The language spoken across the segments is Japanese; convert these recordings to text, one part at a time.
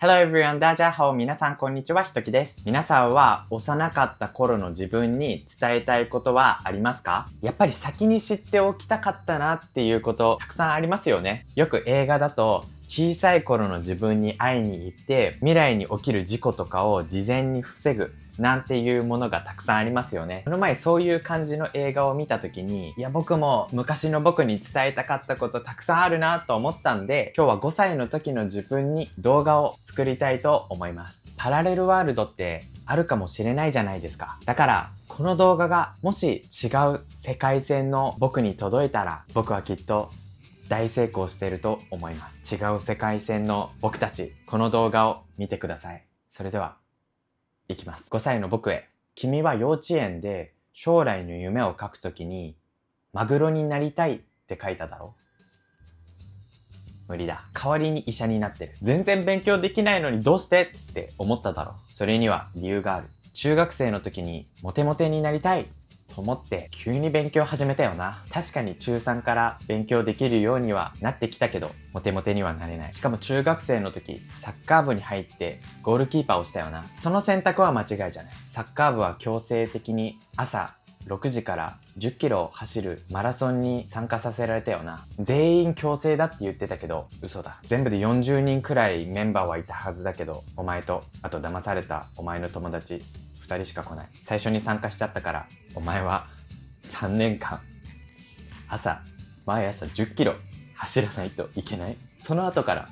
Hello everyone! 大家好！皆さんこんにちは、ひときです。皆さんは幼かった頃の自分に伝えたいことはありますか？やっぱり先に知っておきたかったなっていうことたくさんありますよね。よく映画だと小さい頃の自分に会いに行って未来に起きる事故とかを事前に防ぐなんていうものがたくさんありますよね。この前そういう感じの映画を見た時に、いや僕も昔の僕に伝えたかったことたくさんあるなと思ったんで、今日は5歳の時の自分に動画を作りたいと思います。パラレルワールドってあるかもしれないじゃないですか。だからこの動画がもし違う世界線の僕に届いたら、僕はきっと大成功していると思います。違う世界線の僕たち、この動画を見てください。それではいきます。5歳の僕へ。君は幼稚園で将来の夢を書くときにマグロになりたいって書いただろ？無理だ。代わりに医者になってる。全然勉強できないのにどうしてって思っただろ？それには理由がある。中学生の時にモテモテになりたいと思って急に勉強始めたよな。確かに中3から勉強できるようにはなってきたけど、モテモテにはなれない。しかも中学生の時サッカー部に入ってゴールキーパーをしたよな。その選択は間違いじゃない。サッカー部は強制的に朝6時から10キロ走るマラソンに参加させられたよな。全員強制だって言ってたけど嘘だ。全部で40人くらいメンバーはいたはずだけど、お前とあと騙されたお前の友達2人しか来ない。最初に参加しちゃったから、お前は3年間毎朝10キロ走らないといけない。その後から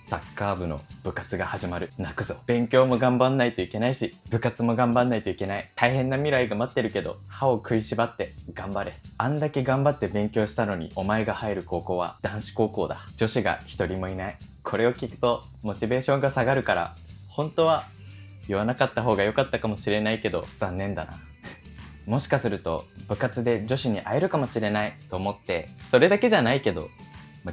サッカー部の部活が始まる。泣くぞ。勉強も頑張んないといけないし、部活も頑張んないといけない。大変な未来が待ってるけど、歯を食いしばって頑張れ。あんだけ頑張って勉強したのに、お前が入る高校は男子高校だ。女子が一人もいない。これを聞くとモチベーションが下がるから、本当は言わなかった方が良かったかもしれないけど、残念だな。もしかすると部活で女子に会えるかもしれないと思って、それだけじゃないけど、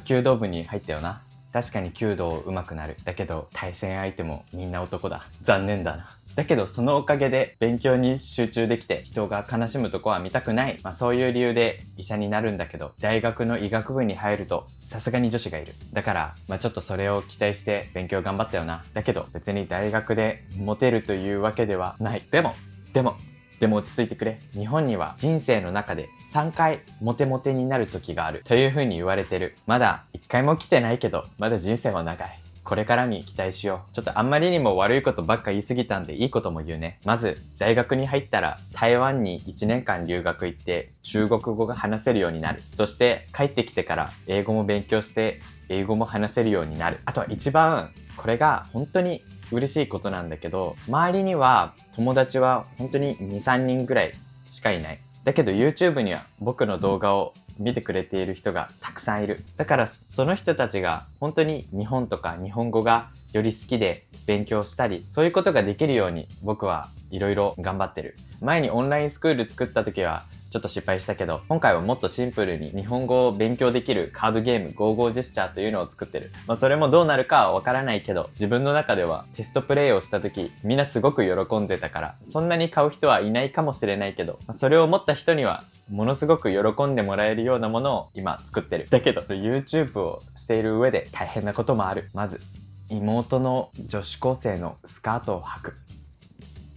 弓道部に入ったよな。確かに弓道上手くなる。だけど対戦相手もみんな男だ。残念だな。だけどそのおかげで勉強に集中できて、人が悲しむとこは見たくない。そういう理由で医者になるんだけど、大学の医学部に入るとさすがに女子がいる。だからちょっとそれを期待して勉強頑張ったよな。だけど別に大学でモテるというわけではない。でも落ち着いてくれ。日本には人生の中で3回モテモテになる時があるという風に言われてる。まだ1回も来てないけど、まだ人生は長い。これからに期待しよう。ちょっとあんまりにも悪いことばっか言い過ぎたんで、いいことも言うね。まず大学に入ったら台湾に1年間留学行って中国語が話せるようになる。そして帰ってきてから英語も勉強して英語も話せるようになる。あとは一番これが本当に嬉しいことなんだけど、周りには友達は本当に 2,3 人ぐらいしかいない。だけど YouTube には僕の動画を見てくれている人がたくさんいる。だからその人たちが本当に日本とか日本語がより好きで勉強したり、そういうことができるように僕はいろいろ頑張ってる。前にオンラインスクール作った時はちょっと失敗したけど、今回はもっとシンプルに日本語を勉強できるカードゲーム GoGo ジェスチャーというのを作ってる。それもどうなるかはわからないけど、自分の中ではテストプレイをした時みんなすごく喜んでたから、そんなに買う人はいないかもしれないけど、それを持った人にはものすごく喜んでもらえるようなものを今作ってる。だけど YouTube をしている上で大変なこともある。まず妹の女子高生のスカートを履く。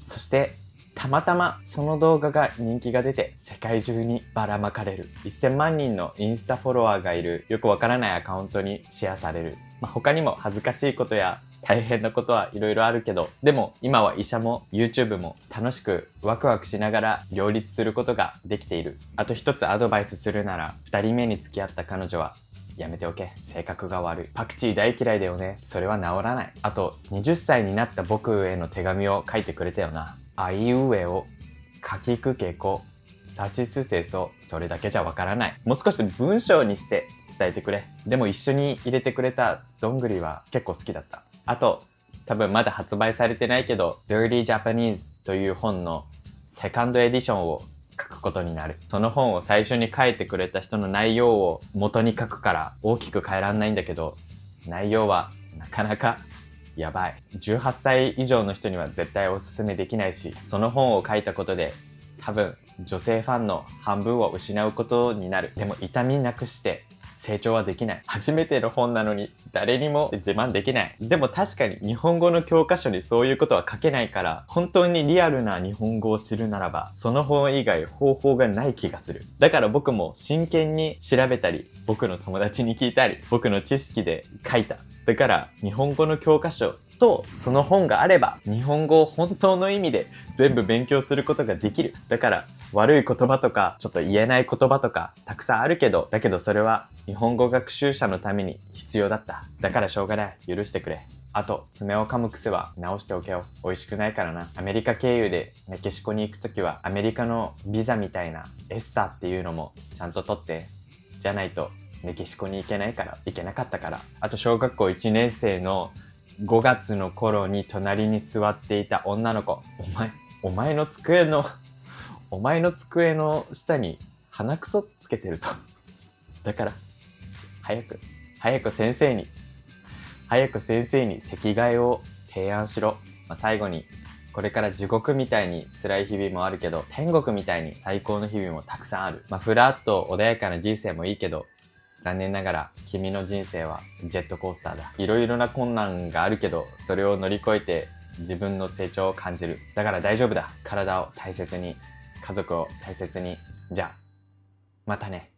そしてたまたまその動画が人気が出て世界中にばらまかれる。1000万人のインスタフォロワーがいるよくわからないアカウントにシェアされる。他にも恥ずかしいことや大変なことはいろいろあるけど、でも今は医者も YouTube も楽しくワクワクしながら両立することができている。あと一つアドバイスするなら、2人目に付き合った彼女はやめておけ。性格が悪い。パクチー大嫌いだよね。それは治らない。あと20歳になった僕への手紙を書いてくれたよな。あいうえをかきくけこさしすせそ、それだけじゃわからない。もう少し文章にして伝えてくれ。でも一緒に入れてくれたどんぐりは結構好きだった。あと多分まだ発売されてないけど Dirty Japanese という本のセカンドエディションを書くことになる。その本を最初に書いてくれた人の内容を元に書くから大きく変えらんないんだけど、内容はなかなかやばい。18歳以上の人には絶対おすすめできないし、その本を書いたことで多分女性ファンの半分を失うことになる。でも痛みなくして成長はできない。初めての本なのに誰にも自慢できない。でも確かに日本語の教科書にそういうことは書けないから、本当にリアルな日本語を知るならば、その本以外方法がない気がする。だから僕も真剣に調べたり、僕の友達に聞いたり、僕の知識で書いた。だから日本語の教科書とその本があれば、日本語を本当の意味で全部勉強することができる。だから悪い言葉とかちょっと言えない言葉とかたくさんあるけど、だけどそれは日本語学習者のために必要だった。だからしょうがない。許してくれ。あと、爪を噛む癖は直しておけよ。美味しくないからな。アメリカ経由でメキシコに行くときは、アメリカのビザみたいなエスタっていうのもちゃんと取って。じゃないとメキシコに行けないから、行けなかったから。あと、小学校1年生の5月の頃に隣に座っていた女の子。お前の机の下に鼻くそつけてるぞ。だから、早く先生に席替えを提案しろ。最後に、これから地獄みたいに辛い日々もあるけど、天国みたいに最高の日々もたくさんある。フラッと穏やかな人生もいいけど、残念ながら君の人生はジェットコースターだ。いろいろな困難があるけど、それを乗り越えて自分の成長を感じる。だから大丈夫だ。体を大切に、家族を大切に。じゃあ、またね。